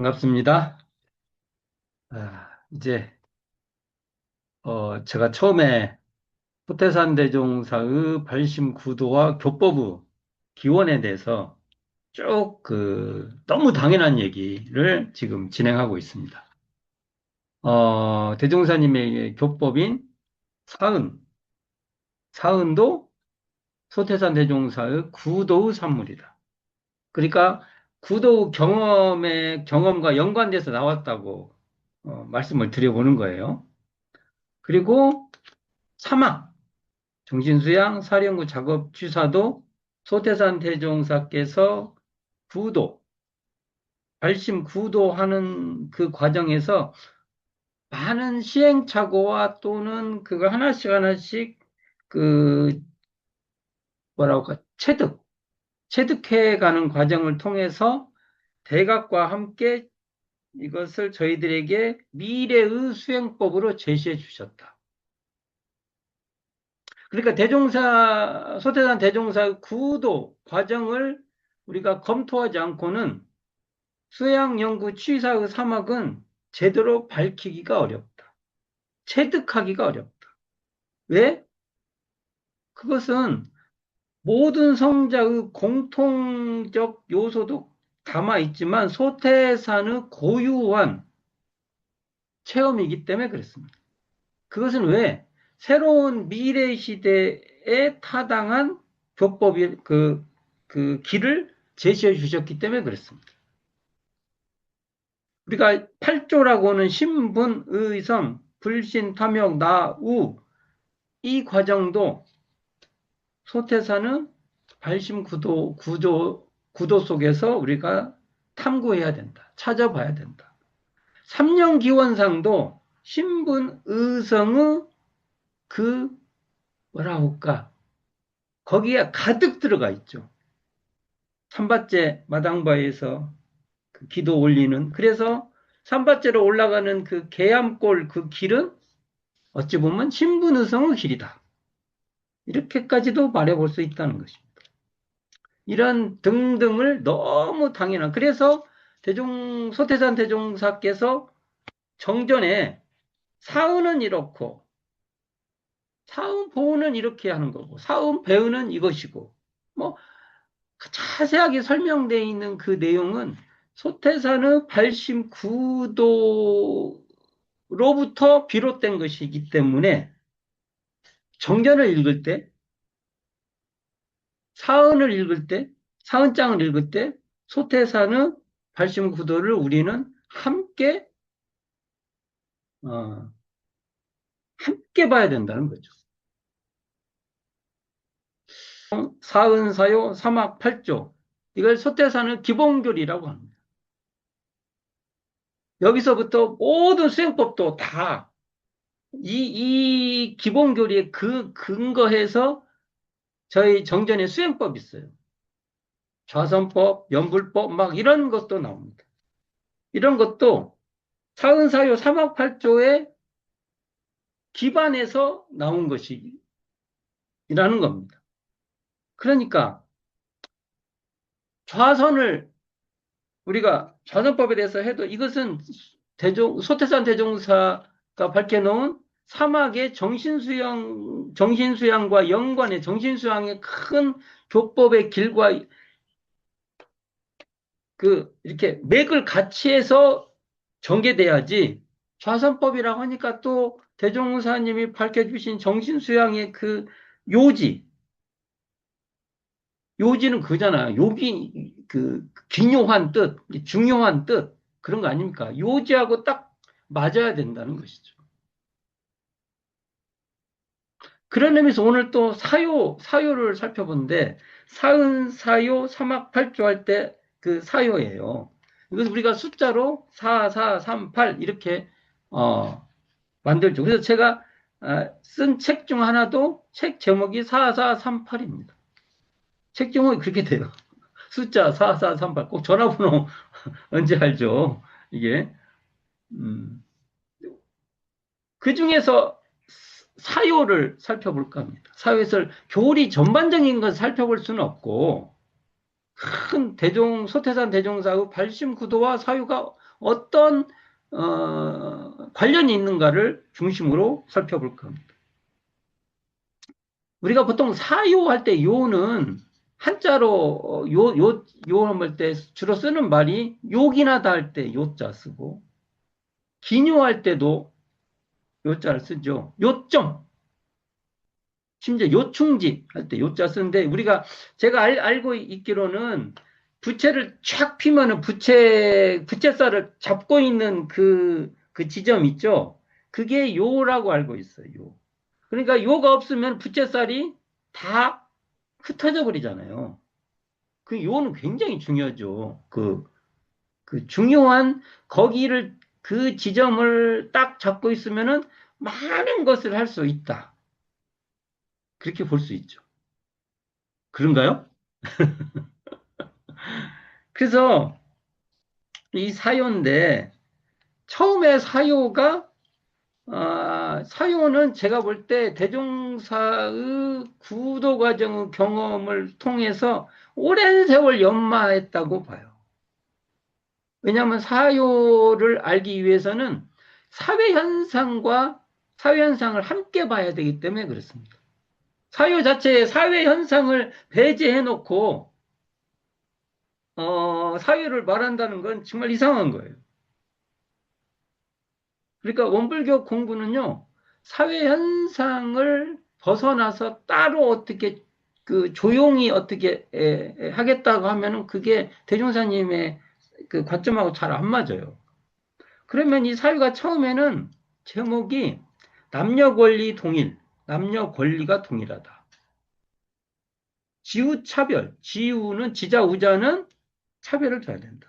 반갑습니다. 이제 제가 처음에 후태산 대종사의 발심 구도와 교법의 기원에 대해서 쭉 너무 당연한 얘기를 지금 진행하고 있습니다. 대종사님의 교법인 사은, 사은도 소태산 대종사의 구도의 산물이다. 그러니까 구도 경험과 연관돼서 나왔다고 말씀을 드려보는 거예요. 그리고 사막, 정신수양 사령구 작업 취사도 소태산 대종사께서 구도, 발심 구도하는 그 과정에서 많은 시행착오와 또는 그걸 하나씩 하나씩 그 뭐라고 할까, 체득해 가는 과정을 통해서 대각과 함께 이것을 저희들에게 미래의 수행법으로 제시해 주셨다. 그러니까 소태산 대종사의 구도 과정을 우리가 검토하지 않고는 수양 연구 취사의 사막은 제대로 밝히기가 어렵다. 체득하기가 어렵다. 왜? 그것은 모든 성자의 공통적 요소도 담아 있지만 소태산의 고유한 체험이기 때문에 그렇습니다. 그것은 왜? 새로운 미래 시대에 타당한 교법이 그 길을 제시해 주셨기 때문에 그렇습니다. 우리가 8조라고 하는 신분, 의성, 불신, 탐욕, 나우 이 과정도 소태사는 발심 구도 속에서 우리가 탐구해야 된다. 찾아봐야 된다. 삼령기원상도 신분, 의성의 그 뭐라 할까? 거기에 가득 들어가 있죠. 삼바째 마당바에서 그 기도 올리는, 그래서 삼바째로 올라가는 그 계암골 그 길은 어찌 보면 신분의성의 길이다. 이렇게까지도 말해볼 수 있다는 것입니다. 이런 등등을 너무 당연한, 그래서 소태산 대종사께서 정전에 사은은 이렇고 사은 보은은 이렇게 하는 거고 사은 배은은 이것이고 뭐 자세하게 설명되어 있는 그 내용은 소태산의 발심 구도로부터 비롯된 것이기 때문에 정전을 읽을 때, 사은을 읽을 때, 사은장을 읽을 때 소태산의 발심 구도를 우리는 어, 함께 봐야 된다는 거죠. 사은사요 사막팔조, 이걸 소태산의 기본교리라고 합니다. 여기서부터 모든 수행법도 다 이 기본교리에 근거해서 저희 정전의 수행법이 있어요. 좌선법, 연불법 막 이런 것도 나옵니다. 이런 것도 사은사요 사막팔조에 기반해서 나온 것이라는 겁니다. 그러니까 좌선을 우리가 좌선법에 대해서 해도 이것은 소태산 대종사가 밝혀놓은 사막의 정신수양과 연관의 정신수양의 큰 교법의 길과 이렇게 맥을 같이 해서 전개돼야지, 좌선법이라고 하니까 또 대종사님이 밝혀주신 정신수양의 그 요지, 요지는 그잖아요. 요기, 기묘한 뜻, 중요한 뜻, 그런 거 아닙니까? 요지하고 딱 맞아야 된다는 것이죠. 그런 의미에서 오늘 또 사요를 살펴보는데, 사은, 사요, 사막팔조 할 때 그 사요예요. 이건 우리가 숫자로 4, 4, 3, 8 이렇게, 만들죠. 그래서 제가 쓴 책 중 하나도 책 제목이 4, 4, 3, 8입니다. 책 제목이 그렇게 돼요. 숫자 4, 4, 3, 8. 꼭 전화번호 언제 알죠? 이게. 그 중에서 사요를 살펴볼까 합니다. 사요에서 교리 전반적인 것 살펴볼 수는 없고, 큰 소태산 대종사의 발심 구도와 사유가 어떤 관련이 있는가를 중심으로 살펴볼 겁니다. 우리가 보통 사요할 때 요는 한자로 요할 때 주로 쓰는 말이 욕이나다 할 때 요자 쓰고 기뇨할 때도 요자를 쓰죠. 요점 심지어 요충지 할 때 요자 쓰는데 우리가 제가 알고 있기로는 부채를 쫙 피면은 부채살을 잡고 있는 그 지점 있죠. 그게 요라고 알고 있어요. 요. 그러니까 요가 없으면 부채살이 다 흩어져 버리잖아요. 그 요는 굉장히 중요하죠. 그 중요한 거기를 그 지점을 딱 잡고 있으면은 많은 것을 할 수 있다. 그렇게 볼 수 있죠. 그런가요? 그래서 이 사요인데 처음에 사요는 제가 볼 때 대종사의 구도 과정의 경험을 통해서 오랜 세월 연마했다고 봐요. 왜냐하면 사요를 알기 위해서는 사회 현상을 함께 봐야 되기 때문에 그렇습니다. 사요 자체에 사회 현상을 배제해 놓고 사회를 말한다는 건 정말 이상한 거예요. 그러니까 원불교 공부는요, 사회 현상을 벗어나서 따로 어떻게 조용히 어떻게 하겠다고 하면은 그게 대종사님의 그 관점하고 잘 안 맞아요. 그러면 이 사유가 처음에는 제목이 남녀 권리 동일, 남녀 권리가 동일하다. 지우 차별, 지우는 지자 우자는 차별을 둬야 된다.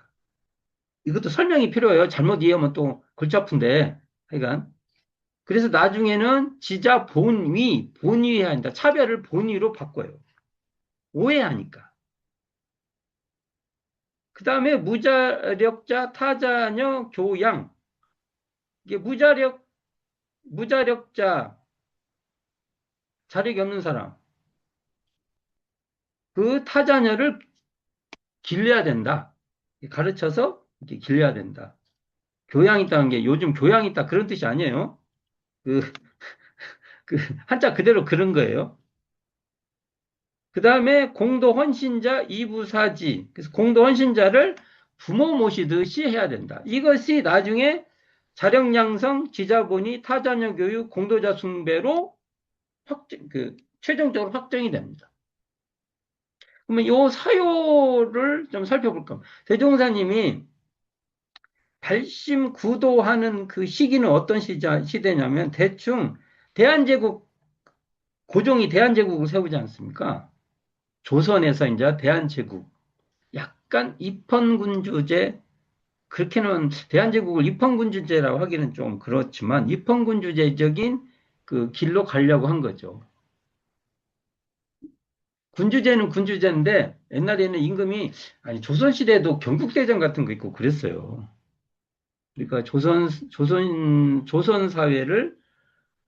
이것도 설명이 필요해요. 잘못 이해하면 또 골치 아픈데. 하여간 그래서 나중에는 지자 본위 해야 한다. 차별을 본위로 바꿔요. 오해하니까. 그 다음에 무자력자, 타자녀, 교양. 이게 무자력자, 자력이 없는 사람. 그 타자녀를 길러야 된다. 가르쳐서 이렇게 길러야 된다. 교양 있다는 게 요즘 교양 있다 그런 뜻이 아니에요. 그, 그 한자 그대로 그런 거예요. 그 다음에 공도 헌신자 이부사지. 그래서 공도 헌신자를 부모 모시듯이 해야 된다. 이것이 나중에 자력양성, 지자본이, 타자녀 교육, 공도자 숭배로 최종적으로 확정이 됩니다. 그러면 이 사요를 좀 살펴볼까? 대종사님이 발심 구도하는 그 시기는 어떤 시대냐면 대충 대한제국 고종이 대한제국을 세우지 않습니까? 조선에서 이제 대한제국 약간 입헌군주제 그렇게는 대한제국을 입헌군주제라고 하기는 좀 그렇지만 입헌군주제적인 그 길로 가려고 한 거죠. 군주제는 군주제인데 옛날에는 임금이 아니 조선시대에도 경국대전 같은 거 있고 그랬어요. 그러니까 조선 사회를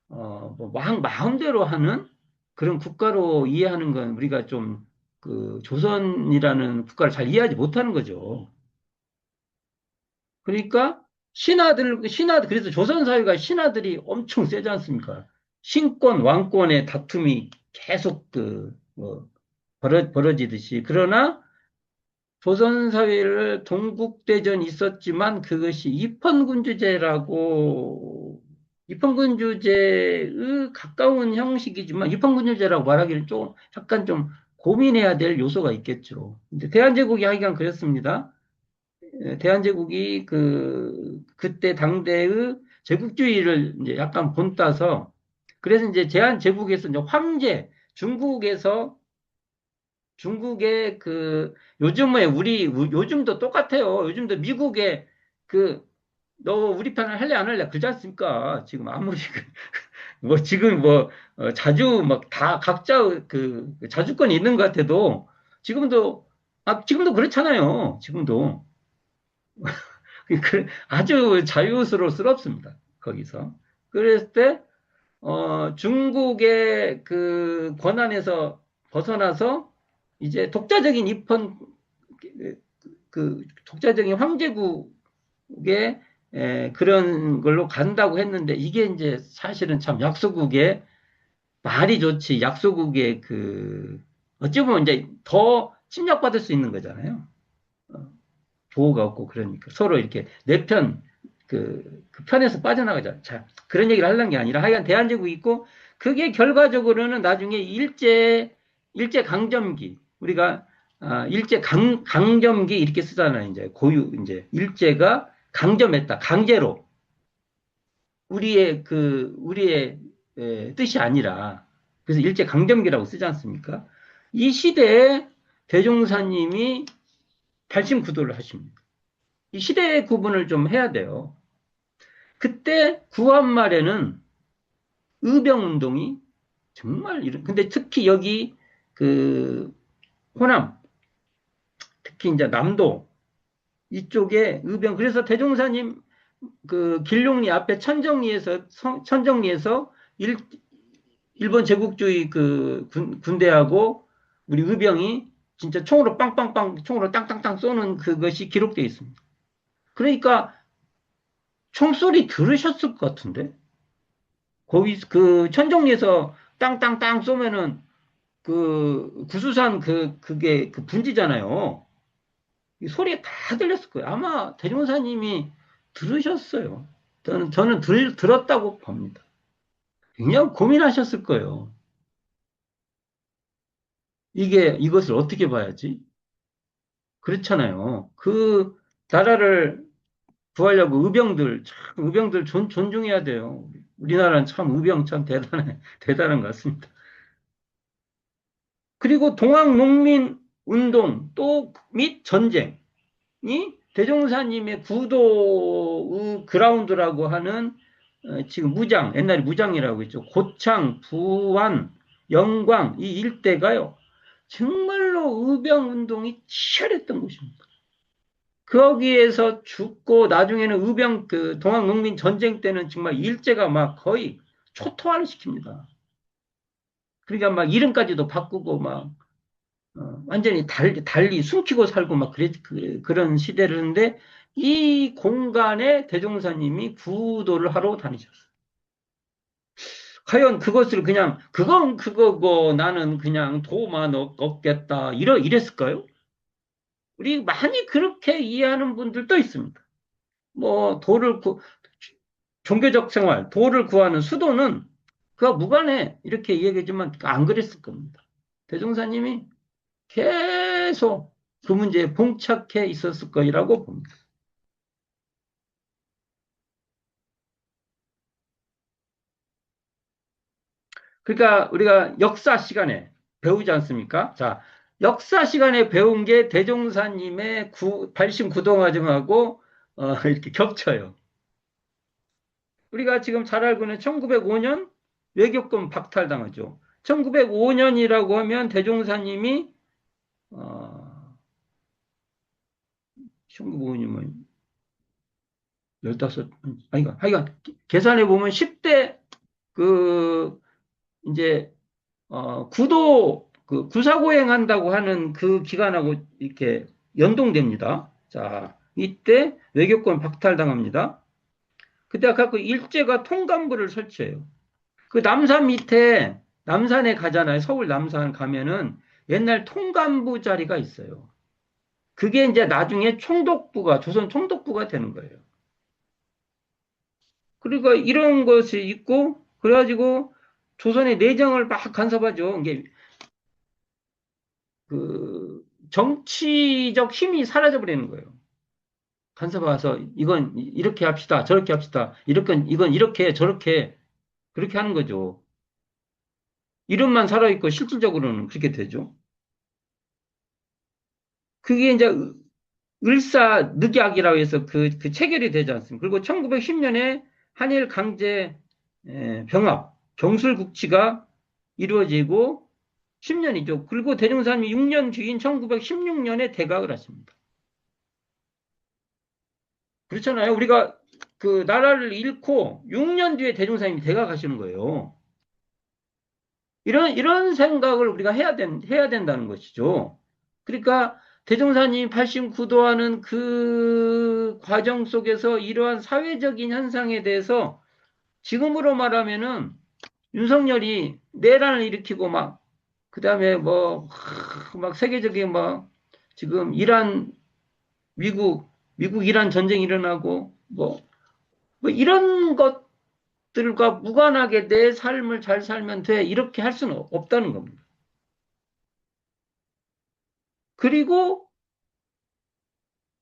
뭐 마음대로 하는 그런 국가로 이해하는 건 우리가 좀 그 조선이라는 국가를 잘 이해하지 못하는 거죠. 그러니까 그래서 조선 사회가 신하들이 엄청 세지 않습니까? 신권, 왕권의 다툼이 계속 뭐 벌어지듯이. 그러나 조선 사회를 동국대전이 있었지만 그것이 입헌군주제의 가까운 형식이지만 입헌군주제라고 말하기는 좀 약간 좀 고민해야 될 요소가 있겠죠. 근데 대한제국이 하기가 그랬습니다. 대한제국이 그때 당대의 제국주의를 이제 약간 본따서 그래서 이제 대한제국에서 이제 중국의 요즘에 요즘도 똑같아요. 요즘도 미국의 너 우리 편을 할래 안 할래 그러지 않습니까? 지금 아무리 뭐 지금 뭐 자주 막 다 각자 자주권이 있는 것 같아도 지금도 그렇잖아요. 지금도 아주 자유스럽습니다. 거기서 그랬을 때 중국의 그 권한에서 벗어나서 이제 독자적인 입헌 독자적인 황제국 그런 걸로 간다고 했는데 이게 이제 사실은 참 약소국의 말이 좋지 약소국의 어찌 보면 이제 더 침략받을 수 있는 거잖아요. 어, 보호가 없고 그러니까 서로 이렇게 내 편, 그 편에서 빠져나가자. 자, 그런 얘기를 하려는 게 아니라 하여간 대한제국이 있고 그게 결과적으로는 나중에 일제 강점기 우리가 일제 강점기 이렇게 쓰잖아요. 이제 고유 이제 일제가 강점했다. 강제로 우리의 뜻이 아니라 그래서 일제 강점기라고 쓰지 않습니까? 이 시대에 대종사님이 발심구도를 하십니다. 이 시대 구분을 좀 해야 돼요. 그때 구한말에는 의병운동이 정말 근데 특히 여기 그 호남, 특히 이제 남도 이쪽에 그래서 대종사님 길룡리 앞에 천정리에서 일본 제국주의 군대하고 우리 의병이 진짜 총으로 빵빵빵, 총으로 땅땅땅 쏘는 그것이 기록되어 있습니다. 그러니까 총소리 들으셨을 것 같은데? 거기 천정리에서 땅땅땅 쏘면은 구수산 그게 분지잖아요. 이 소리가 다 들렸을 거예요. 아마 대종사님이 들으셨어요. 저는 들었다고 봅니다. 굉장히 고민하셨을 거예요. 이것을 어떻게 봐야지? 그렇잖아요. 그 나라를 구하려고 의병들 존중해야 돼요. 우리나라는 참 의병 참 대단한 것 같습니다. 그리고 동학농민 운동 또 및 전쟁이 대종사님의 구도 그라운드라고 하는 지금 옛날에 무장이라고 했죠. 고창, 부안, 영광 이 일대가요. 정말로 의병 운동이 치열했던 곳입니다. 거기에서 죽고 나중에는 동학농민 전쟁 때는 정말 일제가 막 거의 초토화를 시킵니다. 그러니까 막 이름까지도 바꾸고 막 완전히 달리 숨기고 살고 막 그런 시대였는데 이 공간에 대종사님이 구도를 하러 다니셨어요. 과연 그것을 그냥 그건 그거고 나는 그냥 도만 얻겠다 이랬을까요? 우리 많이 그렇게 이해하는 분들도 있습니다. 뭐 종교적 생활, 도를 구하는 수도는 그가 무관해 이렇게 얘기하지만 안 그랬을 겁니다. 대종사님이 계속 그 문제에 봉착해 있었을 거라고 봅니다. 그러니까 우리가 역사 시간에 배우지 않습니까? 자, 역사 시간에 배운 게 대종사님의 발심 구동화증하고 이렇게 겹쳐요. 우리가 지금 잘 알고 있는 1905년 외교권 박탈당하죠. 1905년이라고 하면 대종사님이 1905년이면 15, 아이가, 하여간 계산해 보면 10대 이제 구사고행 한다고 하는 그 기간하고 이렇게 연동됩니다. 자, 이때 외교권 박탈당합니다. 그때 갖고 일제가 통감부를 설치해요. 그 남산 밑에 남산에 가잖아요. 서울 남산 가면은 옛날 통감부 자리가 있어요. 그게 이제 나중에 조선 총독부가 되는 거예요. 그러니까 이런 것이 있고 그래가지고 조선의 내정을 막 간섭하죠. 이게 정치적 힘이 사라져 버리는 거예요. 간섭와서 이건 이렇게 합시다, 저렇게 합시다, 이건 이렇게 저렇게 그렇게 하는 거죠. 이름만 살아있고 실질적으로는 그렇게 되죠. 그게 이제 을사늑약이라고 해서 체결이 되지 않습니까? 그리고 1910년에 한일 강제 병합, 경술국치가 이루어지고 10년이죠. 그리고 대종사님이 6년 뒤인 1916년에 대각을 하십니다. 그렇잖아요. 우리가 그 나라를 잃고 6년 뒤에 대종사님이 대각하시는 거예요. 이런 생각을 우리가 해야 된다는 것이죠. 그러니까 대종사님 89도 하는 그 과정 속에서 이러한 사회적인 현상에 대해서 지금으로 말하면은 윤석열이 내란을 일으키고 막, 그 다음에 뭐, 막 세계적인 뭐, 지금 미국 이란 전쟁이 일어나고, 뭐 이런 것들과 무관하게 내 삶을 잘 살면 돼. 이렇게 할 수는 없다는 겁니다. 그리고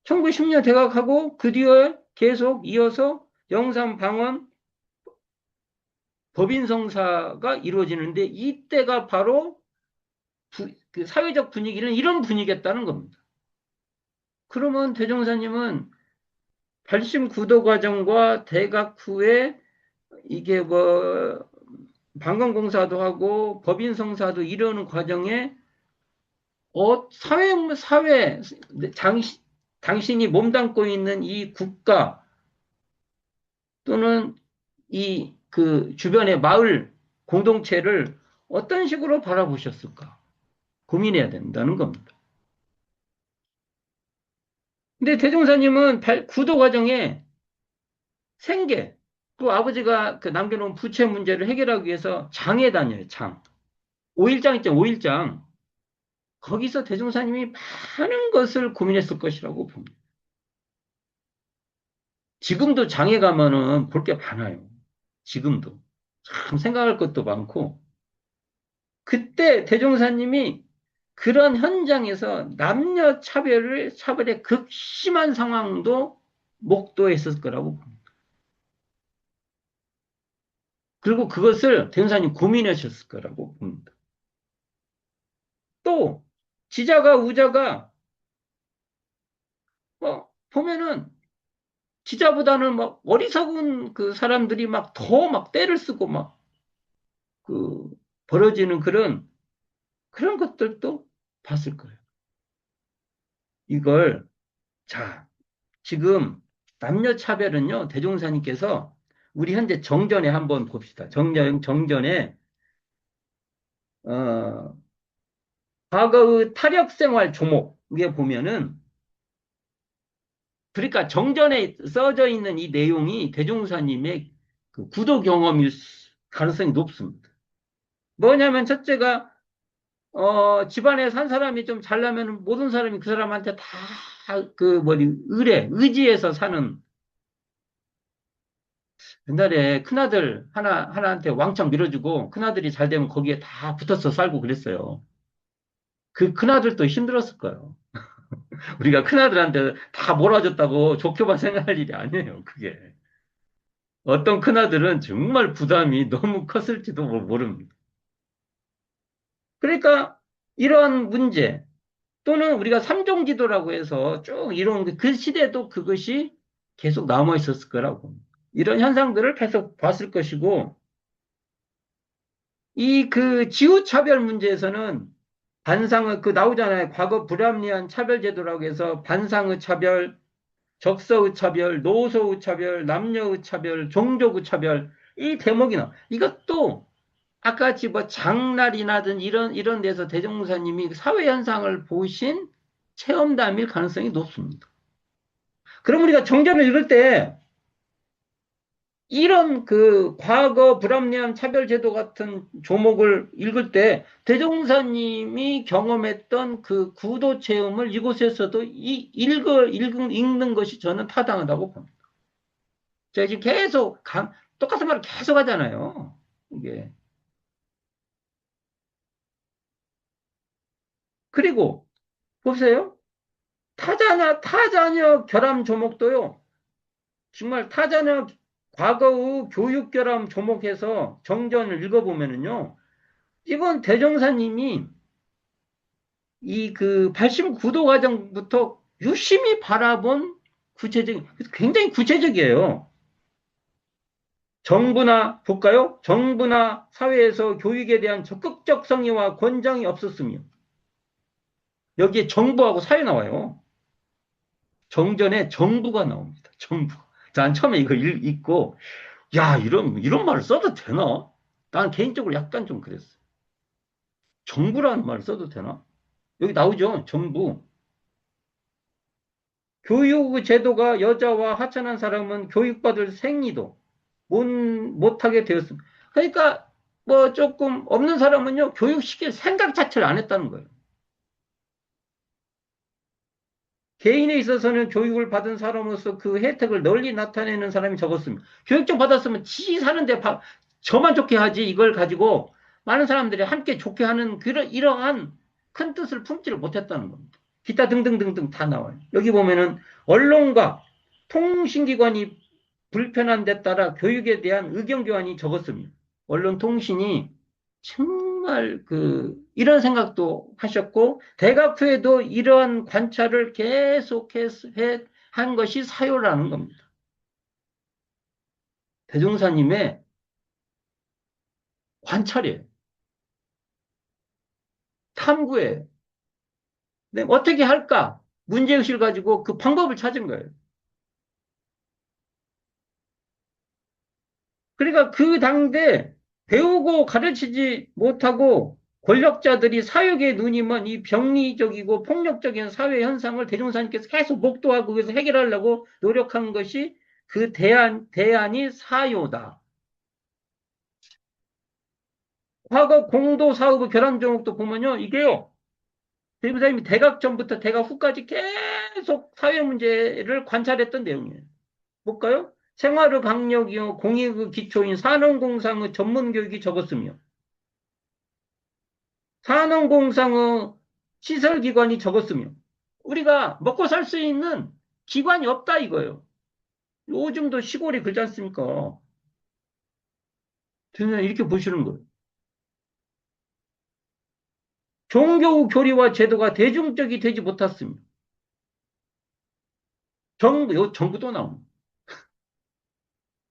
1910년 대각하고 그 뒤에 계속 이어서 영삼방언 법인성사가 이루어지는데 이때가 바로 그 사회적 분위기는 이런 분위기였다는 겁니다. 그러면 대종사님은 89도 과정과 대각 후에 이게 뭐 방광공사도 하고 법인성사도 이루는 과정에 사회 당신이 몸담고 있는 이 국가 또는 이 그 주변의 마을 공동체를 어떤 식으로 바라보셨을까? 고민해야 된다는 겁니다. 근데 대종사님은 구도 과정에 생계, 또 아버지가 그 남겨놓은 부채 문제를 해결하기 위해서 장에 다녀요, 장. 5일장 있죠, 5일장. 거기서 대종사님이 많은 것을 고민했을 것이라고 봅니다. 지금도 장에 가면은 볼 게 많아요. 지금도. 참 생각할 것도 많고. 그때 대종사님이 그런 현장에서 차별의 극심한 상황도 목도했을 거라고 봅니다. 그리고 그것을 대종사님 고민하셨을 거라고 봅니다. 또 지자가 우자가 보면은 지자보다는 막 어리석은 그 사람들이 막 더 막 때를 쓰고 막 그 벌어지는 그런 것들도 봤을 거예요. 이걸 자 지금 남녀 차별은요 대종사님께서 우리 현재 정전에 한번 봅시다. 정전에 어, 과거의 타력 생활 조목에 보면은 그러니까 정전에 써져 있는 이 내용이 대종사님의 그 구도 경험일 가능성이 높습니다. 뭐냐면 첫째가 집안에 산 사람이 좀 잘나면 모든 사람이 그 사람한테 다 그 뭐니 의지해서 사는 옛날에 큰아들 하나한테 왕창 밀어주고 큰아들이 잘 되면 거기에 다 붙어서 살고 그랬어요. 그 큰아들도 힘들었을 거예요. 우리가 큰아들한테 다 몰아줬다고 좋게만 생각할 일이 아니에요, 그게. 어떤 큰아들은 정말 부담이 너무 컸을지도 모릅니다. 그러니까 이런 문제 또는 우리가 삼종지도라고 해서 쭉 이런 그 시대도 그것이 계속 남아 있었을 거라고. 이런 현상들을 계속 봤을 것이고 이 그 지우차별 문제에서는 반상의 그 나오잖아요. 과거 불합리한 차별제도라고 해서 반상의 차별, 적서의 차별, 노소의 차별, 남녀의 차별, 종족의 차별 이 대목이 나. 이것도 아까 같이 뭐 장날이나든 이런 데서 대종사님이 사회 현상을 보신 체험담일 가능성이 높습니다. 그럼 우리가 정전을 읽을 때 이런 그 과거 불합리한 차별제도 같은 조목을 읽을 때 대종사님이 경험했던 그 구도 체험을 이곳에서도 읽는 것이 저는 타당하다고 봅니다. 제가 지금 계속 똑같은 말을 계속 하잖아요. 이게. 그리고 보세요. 타자녀 결함 조목도요. 정말 타자녀 과거의 교육 결함 조목해서 정전을 읽어보면은요. 이건 대종사님이 이 그 89도 과정부터 유심히 바라본 굉장히 구체적이에요. 볼까요? 정부나 사회에서 교육에 대한 적극적 성의와 권장이 없었으며, 여기에 정부하고 사회 나와요. 정전에 정부가 나옵니다. 정부. 난 처음에 이거 읽고, 야, 이런 말을 써도 되나? 난 개인적으로 약간 좀 그랬어. 정부라는 말을 써도 되나? 여기 나오죠, 정부. 교육 제도가 여자와 하찮은 사람은 교육받을 생리도 못하게 되었습니다. 그러니까 뭐 조금 없는 사람은요, 교육시킬 생각 자체를 안 했다는 거예요. 개인에 있어서는 교육을 받은 사람으로서 그 혜택을 널리 나타내는 사람이 적었습니다. 교육 좀 받았으면 지 사는데 저만 좋게 하지 이걸 가지고 많은 사람들이 함께 좋게 하는 이러한 큰 뜻을 품지를 못했다는 겁니다. 기타 등등등등 다 나와요. 여기 보면은 언론과 통신기관이 불편한 데 따라 교육에 대한 의견 교환이 적었습니다. 언론 통신이 정말 이런 생각도 하셨고, 대각 후에도 이러한 관찰을 계속해서 한 것이 사요라는 겁니다. 대종사님의 관찰이에요. 탐구예요. 근데 어떻게 할까? 문제의식을 가지고 그 방법을 찾은 거예요. 그러니까 그 당대 배우고 가르치지 못하고 권력자들이 사육의 눈이면 이 병리적이고 폭력적인 사회 현상을 대종사님께서 계속 목도하고 그래서 해결하려고 노력한 것이 그 대안이 사요다. 과거 공도 사업의 결함 종목도 보면요, 이게요, 대종사님이 대각 전부터 대각 후까지 계속 사회 문제를 관찰했던 내용이에요. 볼까요? 생활의 강력이요, 공익의 기초인 산업공상의 전문 교육이 적었으며, 산업공상의 시설기관이 적었으며, 우리가 먹고 살 수 있는 기관이 없다 이거예요. 요즘도 시골이 그렇지 않습니까? 저는 이렇게 보시는 거예요. 종교 교리와 제도가 대중적이 되지 못했습니다. 정부도 나옵니다.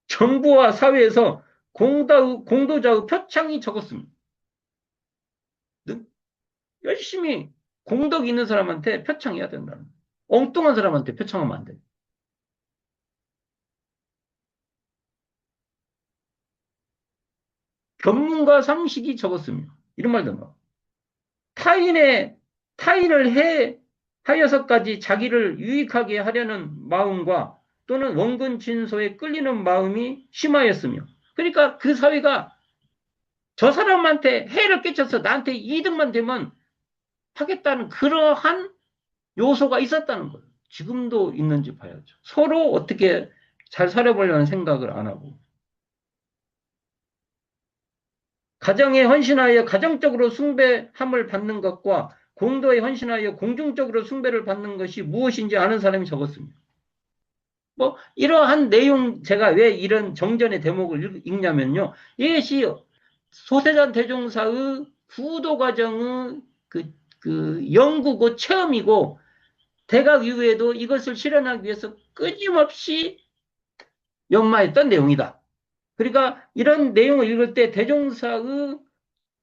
정부와 사회에서 공도자의 표창이 적었습니다. 열심히 공덕 있는 사람한테 표창해야 된다는 거예요. 엉뚱한 사람한테 표창하면 안 돼요. 견문과 상식이 적었으며 이런 말도 나와. 타인의 타인을 하여서까지 자기를 유익하게 하려는 마음과 또는 원근 진소에 끌리는 마음이 심하였으며, 그러니까 그 사회가 저 사람한테 해를 끼쳐서 나한테 이득만 되면 하겠다는 그러한 요소가 있었다는 거예요. 지금도 있는지 봐야죠. 서로 어떻게 잘 살아보려는 생각을 안 하고. 가정에 헌신하여 가정적으로 숭배함을 받는 것과 공도에 헌신하여 공중적으로 숭배를 받는 것이 무엇인지 아는 사람이 적었습니다. 뭐 이러한 내용, 제가 왜 이런 정전의 대목을 읽냐면요. 이것이 소세잔 대종사의 구도 과정의 연구고 체험이고, 대각 이후에도 이것을 실현하기 위해서 끊임없이 연마했던 내용이다. 그러니까 이런 내용을 읽을 때 대종사의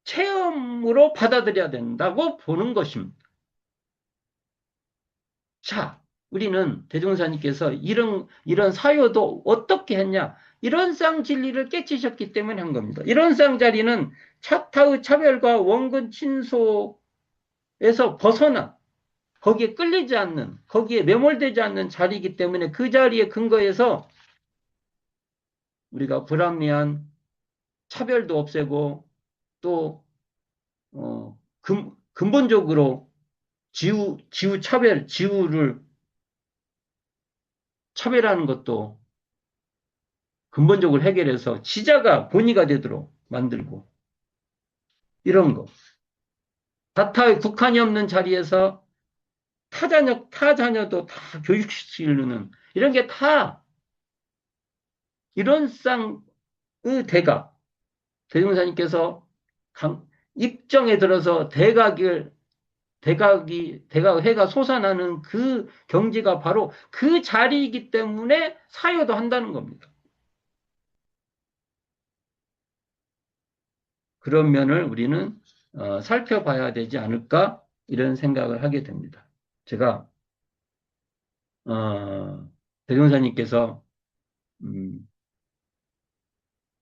체험으로 받아들여야 된다고 보는 것입니다. 자, 우리는 대종사님께서 이런 사유도 어떻게 했냐? 이런 쌍 진리를 깨치셨기 때문에 한 겁니다. 이런 쌍 자리는 차타의 차별과 원근 친소에서 벗어나 거기에 끌리지 않는, 거기에 매몰되지 않는 자리이기 때문에 그 자리에 근거해서 우리가 불합리한 차별도 없애고 또 근본적으로 지우를 차별하는 것도 근본적으로 해결해서 지자가 본의가 되도록 만들고, 이런 거. 다타의 국한이 없는 자리에서 타자녀도 다 교육시키려는, 이런 게 다 이런 쌍의 대종사님께서 입정에 들어서 해가 솟아나는 그 경지가 바로 그 자리이기 때문에 사유도 한다는 겁니다. 그런 면을 우리는 살펴봐야 되지 않을까 이런 생각을 하게 됩니다. 제가 대종사님께서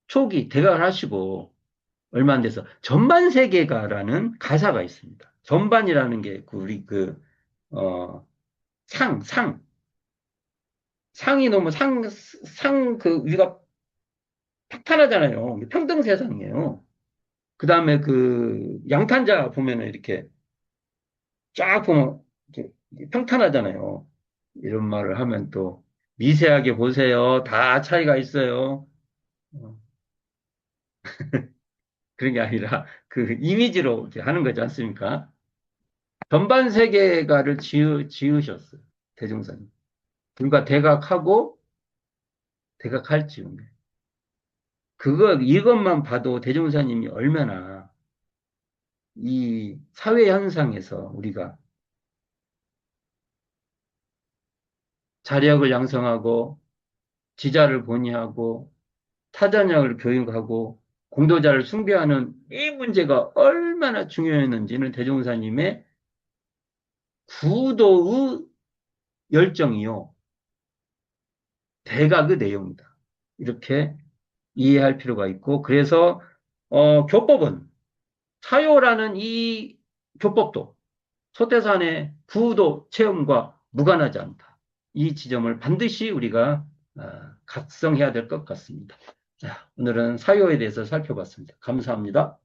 초기 대각을 하시고 얼마 안 돼서 전반세계가라는 가사가 있습니다. 전반이라는 게 우리 상. 상이 너무 그 위가 평탄하잖아요. 평등 세상이에요. 그 다음에 그 양탄자 보면은 이렇게 쫙 보면 이렇게 평탄하잖아요. 이런 말을 하면 또 미세하게 보세요. 다 차이가 있어요. 어, 그런 게 아니라 그 이미지로 이렇게 하는 거지 않습니까? 전반 세계가를 지으셨어요. 대종사님. 그러니까 대각하고 대각할 지은 거예요. 이것만 봐도 대종사님이 얼마나 이 사회 현상에서 우리가 자력을 양성하고 지자를 본의하고 타자력을 교육하고 공도자를 숭배하는 이 문제가 얼마나 중요했는지는 대종사님의 구도의 열정이요. 대각의 내용이다. 이렇게 이해할 필요가 있고, 그래서, 교법은, 사요라는 이 교법도 소태산의 구도 체험과 무관하지 않다. 이 지점을 반드시 우리가 각성해야 될 것 같습니다. 자, 오늘은 사요에 대해서 살펴봤습니다. 감사합니다.